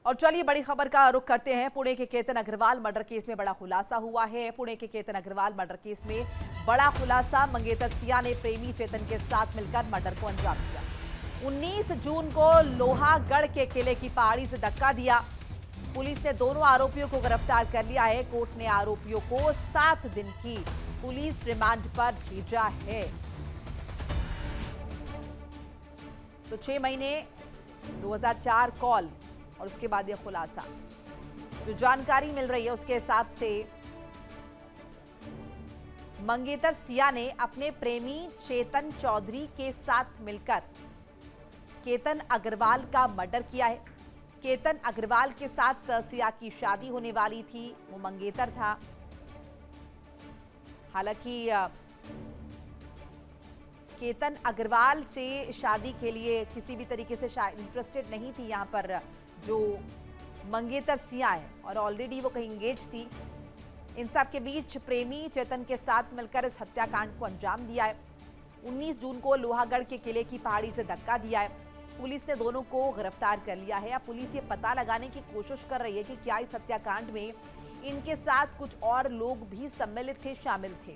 और चलिए बड़ी खबर का रुख करते हैं। पुणे के केतन अग्रवाल मर्डर केस में बड़ा खुलासा हुआ है। पुणे के केतन अग्रवाल मर्डर केस में बड़ा खुलासा। मंगेतर सिया ने प्रेमी चेतन के साथ मिलकर मर्डर को अंजाम दिया। 19 जून को लोहागढ़ के किले की पहाड़ी से धक्का दिया। पुलिस ने दोनों आरोपियों को गिरफ्तार कर लिया है। कोर्ट ने आरोपियों को 7 दिन की पुलिस रिमांड पर भेजा है। तो 6 महीने 2004 कॉल और उसके बाद यह खुलासा। जो जानकारी मिल रही है उसके हिसाब से मंगेतर सिया ने अपने प्रेमी चेतन चौधरी के साथ मिलकर केतन अग्रवाल का मर्डर किया है। केतन अग्रवाल के साथ सिया की शादी होने वाली थी, वो मंगेतर था। हालांकि केतन अग्रवाल से शादी के लिए किसी भी तरीके से इंटरेस्टेड नहीं थी यहां पर जो मंगेतर सिया है, और ऑलरेडी वो कहीं एंगेज थी। इन सब के बीच प्रेमी चेतन के साथ मिलकर इस हत्याकांड को अंजाम दिया है। 19 जून को लोहागढ़ के किले की पहाड़ी से धक्का दिया है। पुलिस ने दोनों को गिरफ्तार कर लिया है। अब पुलिस ये पता लगाने की कोशिश कर रही है कि क्या इस हत्याकांड में इनके साथ कुछ और लोग भी सम्मिलित थे, शामिल थे।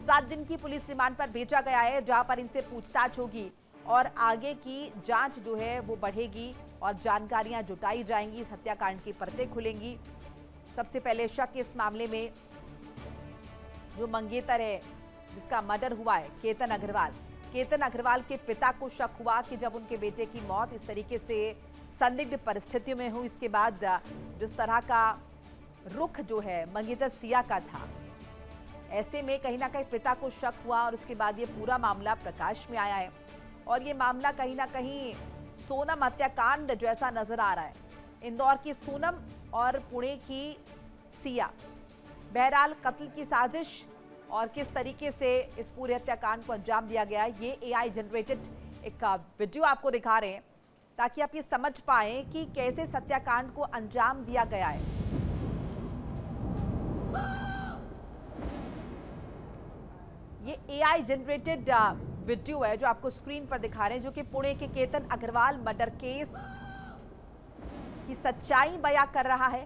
7 दिन की पुलिस रिमांड पर भेजा गया है, जहां पर इनसे पूछताछ होगी और आगे की जांच जो है वो बढ़ेगी और जानकारियां जुटाई जाएंगी। इस हत्याकांड की परतें खुलेंगी। सबसे पहले शक इस मामले में जो मंगेतर है जिसका मर्डर हुआ है, केतन अग्रवाल के पिता को शक हुआ कि जब उनके बेटे की मौत इस तरीके से संदिग्ध परिस्थितियों में हुई, इसके बाद जिस तरह का रुख जो है मंगेतर सिया का था, ऐसे में कहीं ना कहीं पिता को शक हुआ और उसके बाद ये पूरा मामला प्रकाश में आया है। और ये मामला कहीं ना कहीं सोनम हत्याकांड जैसा नजर आ रहा है। इंदौर की सोनम और पुणे की सिया। बहरहाल कत्ल की साजिश और किस तरीके से इस पूरे हत्याकांड को अंजाम दिया गया है, ये एआई जनरेटेड एक वीडियो आपको दिखा रहे हैं ताकि आप ये समझ पाएं कि कैसे इस हत्याकांड को अंजाम दिया गया है। ये एआई जनरेटेड वीडियो है जो आपको स्क्रीन पर दिखा रहे हैं, जो कि पुणे के केतन अग्रवाल मर्डर केस की सच्चाई बयां कर रहा है।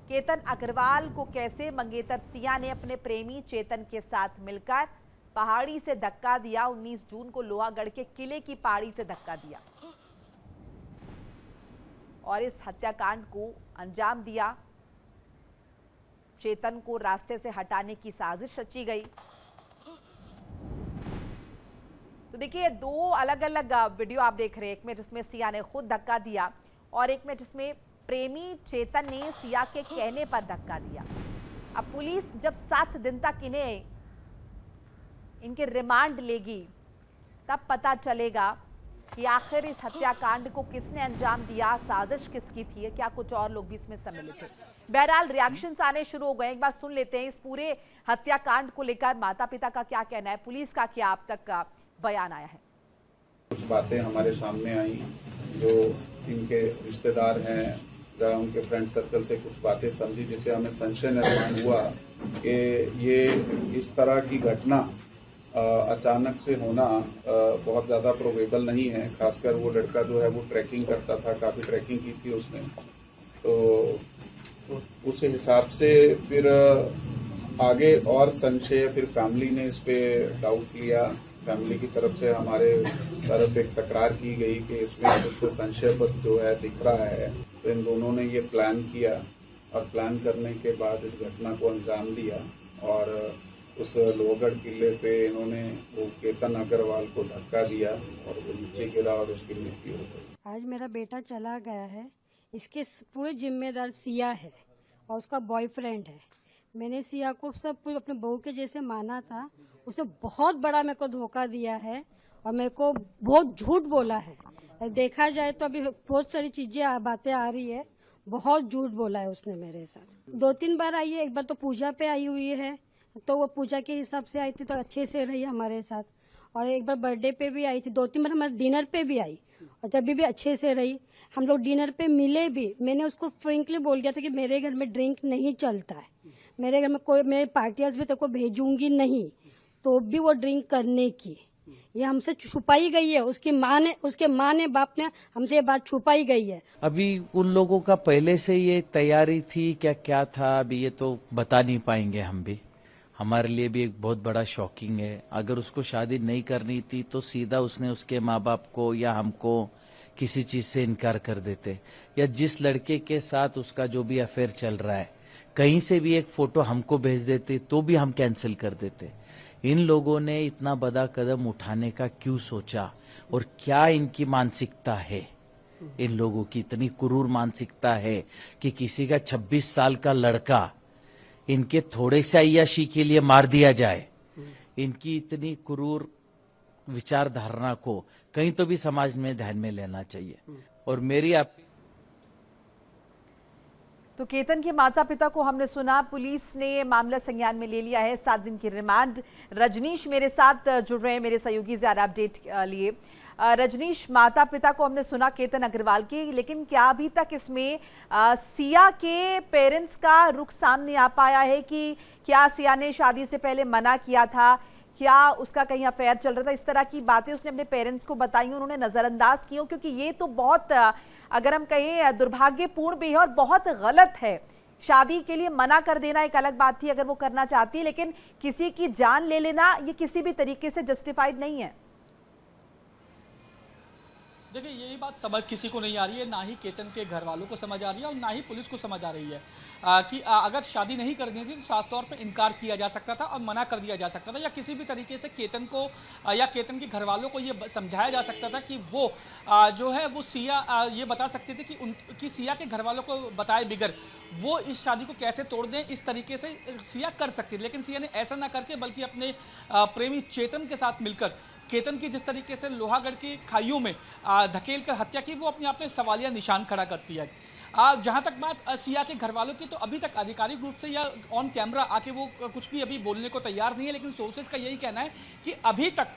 केतन अग्रवाल को कैसे मंगेतर सिया ने अपने प्रेमी चेतन के साथ मिलकर पहाड़ी से धक्का दिया। 19 जून को लोहागढ़ के किले की पहाड़ी से धक्का दिया और इस हत्याकांड को अंजाम दिया। चेतन को रास्ते से हटाने की साजिश रची गई। तो देखिए, 2 अलग अलग वीडियो आप देख रहे हैं, एक में जिसमें सिया ने खुद धक्का दिया और एक में जिसमें प्रेमी चेतन ने सिया के कहने पर धक्का दिया। अब पुलिस जब 7 दिन तक इनके रिमांड लेगी तब पता चलेगा कि आखिर इस हत्याकांड को किसने अंजाम दिया, साजिश किसकी थी, क्या कुछ और लोग भी इसमें सम्मिलित थे। बहरहाल रिएक्शंस आने शुरू हो गए। एक बार सुन लेते हैं इस पूरे हत्याकांड को लेकर माता पिता का क्या कहना है, पुलिस का क्या अब तक का बयान आया है। कुछ बातें हमारे सामने आई जो इनके रिश्तेदार हैं या उनके फ्रेंड सर्कल से कुछ बातें समझी, जिससे हमें संशय निर्माण हुआ कि ये इस तरह की घटना अचानक से होना बहुत ज़्यादा प्रोबेबल नहीं है। खासकर वो लड़का जो है वो ट्रैकिंग करता था, काफ़ी ट्रैकिंग की थी उसने, तो उस हिसाब से फिर आगे और संशय, फिर फैमिली ने इस पे डाउट लिया। फैमिली की तरफ से हमारे तरफ एक तकरार की गई कि इसमें कुछ तो संशयपद जो है दिख रहा है। तो इन दोनों ने ये प्लान किया और प्लान करने के बाद इस घटना को अंजाम दिया और उस लोहागढ़ किले पे इन्होंने वो केतन अग्रवाल को धक्का दिया और वो नीचे गिरा और उसकी मृत्यु हो गई। आज मेरा बेटा चला गया है, इसके पूरे जिम्मेदार सिया है और उसका बॉयफ्रेंड है। मैंने सिया को सब कुछ अपने बहू के जैसे माना था, उसने बहुत बड़ा मेरे को धोखा दिया है और मेरे को बहुत झूठ बोला है। देखा जाए तो अभी बहुत सारी चीजें बातें आ रही है, बहुत झूठ बोला है उसने मेरे साथ। 2-3 बार आई है, एक बार तो पूजा पे आई हुई है, तो वो पूजा के हिसाब से आई थी तो अच्छे से रही हमारे साथ, और एक बार बर्थडे पे भी आई थी। 2-3 बार हमारे डिनर पे भी आई और जब भी अच्छे से रही। हम लोग डिनर पे मिले भी, मैंने उसको फ्रेंकली बोल दिया था कि मेरे घर में ड्रिंक नहीं चलता है, मेरे घर में कोई, मेरे पार्टियां भी तेरे को भेजूंगी नहीं, तो भी वो ड्रिंक करने की। ये हमसे छुपाई गई है। उसके माँ ने बाप ने हमसे ये बात छुपाई गई है। अभी उन लोगों का पहले से ये तैयारी थी क्या था, अभी ये तो बता नहीं पाएंगे हम भी। हमारे लिए भी एक बहुत बड़ा शॉकिंग है। अगर उसको शादी नहीं करनी थी तो सीधा उसने उसके माँ बाप को या हमको किसी चीज से इनकार कर देते, या जिस लड़के के साथ उसका जो भी अफेयर चल रहा है कहीं से भी एक फोटो हमको भेज देते तो भी हम कैंसिल कर देते। इन लोगों ने इतना बड़ा कदम उठाने का क्यों सोचा, और क्या इनकी मानसिकता है? इन लोगों की इतनी क्रूर मानसिकता है कि किसी का 26 साल का लड़का इनके थोड़े से अय्याशी के लिए मार दिया जाए। इनकी इतनी क्रूर विचारधारणा को कहीं तो भी समाज में ध्यान में लेना चाहिए। और मेरी आप तो केतन के माता पिता को हमने सुना, पुलिस ने मामला संज्ञान में ले लिया है, 7 दिन की रिमांड। रजनीश मेरे साथ जुड़ रहे हैं, मेरे सहयोगी ज़्यादा अपडेट लिए। रजनीश, माता पिता को हमने सुना केतन अग्रवाल की, लेकिन क्या अभी तक इसमें सिया के पेरेंट्स का रुख सामने आ पाया है कि क्या सिया ने शादी से पहले मना किया था, क्या उसका कहीं अफेयर चल रहा था? इस तरह की बातें उसने अपने पेरेंट्स को बताई, उन्होंने नज़रअंदाज की हो? क्योंकि ये तो बहुत, अगर हम कहें, दुर्भाग्यपूर्ण भी है और बहुत गलत है। शादी के लिए मना कर देना एक अलग बात थी अगर वो करना चाहती है, लेकिन किसी की जान ले लेना ये किसी भी तरीके से जस्टिफाइड नहीं है। देखिए, यही बात समझ किसी को नहीं आ रही है, ना ही केतन के घर वालों को समझ आ रही है और ना ही पुलिस को समझ आ रही है कि अगर शादी नहीं करनी थी तो साफ तौर पे इनकार किया जा सकता था और मना कर दिया जा सकता था, या किसी भी तरीके से केतन को या केतन के घर वालों को ये समझाया जा सकता था कि वो जो है वो सिया ये बता सकते थे कि उनकी सिया के घर वालों को बताए बिगर वो इस शादी को कैसे तोड़ दें। इस तरीके से सिया कर सकती थी, लेकिन सिया ने ऐसा ना करके बल्कि अपने प्रेमी चेतन के साथ मिलकर केतन की जिस तरीके से लोहागढ़ की खाइयों में धकेल कर हत्या की, वो अपने आप में सवालिया निशान खड़ा करती है। जहां तक बात सिया के घर वालों की, तो अभी तक आधिकारिक रूप से या ऑन कैमरा आके वो कुछ भी अभी बोलने को तैयार नहीं है, लेकिन सोर्सेज का यही कहना है कि अभी तक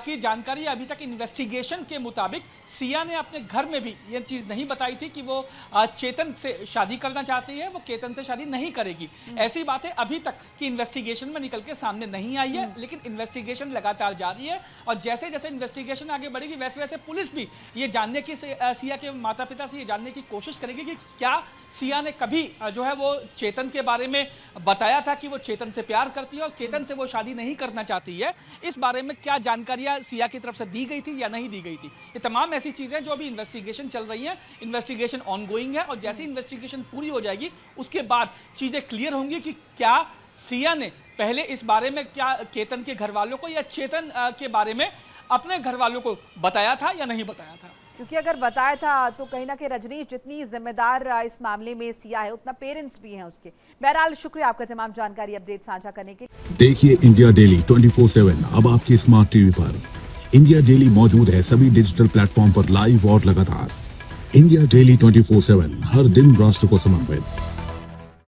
की जानकारी, अभी तक इन्वेस्टिगेशन के मुताबिक सिया ने अपने घर में भी ये चीज़ नहीं बताई थी कि वो चेतन से शादी करना चाहती है, वो केतन से शादी नहीं करेगी। ऐसी बातें अभी तक की इन्वेस्टिगेशन में निकल के सामने नहीं आई है, लेकिन इन्वेस्टिगेशन लगातार जारी है और जैसे जैसे इन्वेस्टिगेशन आगे बढ़ेगी वैसे वैसे पुलिस भी ये जानने की, सिया के माता पिता से ये जानने की कोशिश करेगी कि क्या सिया ने कभी जो है वो चेतन के बारे में बताया था कि वो चेतन से प्यार करती है और चेतन से वो शादी नहीं करना चाहती है। इस बारे में क्या जानकारियां सिया की तरफ से दी गई थी या नहीं दी गई थी, ये तमाम ऐसी चीजें जो अभी इन्वेस्टिगेशन चल रही हैं, इन्वेस्टिगेशन ऑनगोइंग है और जैसे इन्वेस्टिगेशन पूरी हो जाएगी उसके बाद चीजें क्लियर होंगी कि क्या सिया ने पहले इस बारे में क्या केतन के घर वालों को या चेतन के बारे में अपने घर वालों को बताया था या नहीं बताया था। क्योंकि अगर बताया था तो कहीं ना कहीं रजनीश जितनी जिम्मेदार इस मामले में सिया है उतना पेरेंट्स भी हैं उसके। बहरहाल शुक्रिया आपका तमाम जानकारी अपडेट साझा करने के। देखिए इंडिया डेली 24/7 अब आपके स्मार्ट टीवी पर। इंडिया डेली मौजूद है सभी डिजिटल प्लेटफॉर्म पर लाइव और लगातार। इंडिया डेली 24/7 हर दिन राष्ट्र को समर्पित।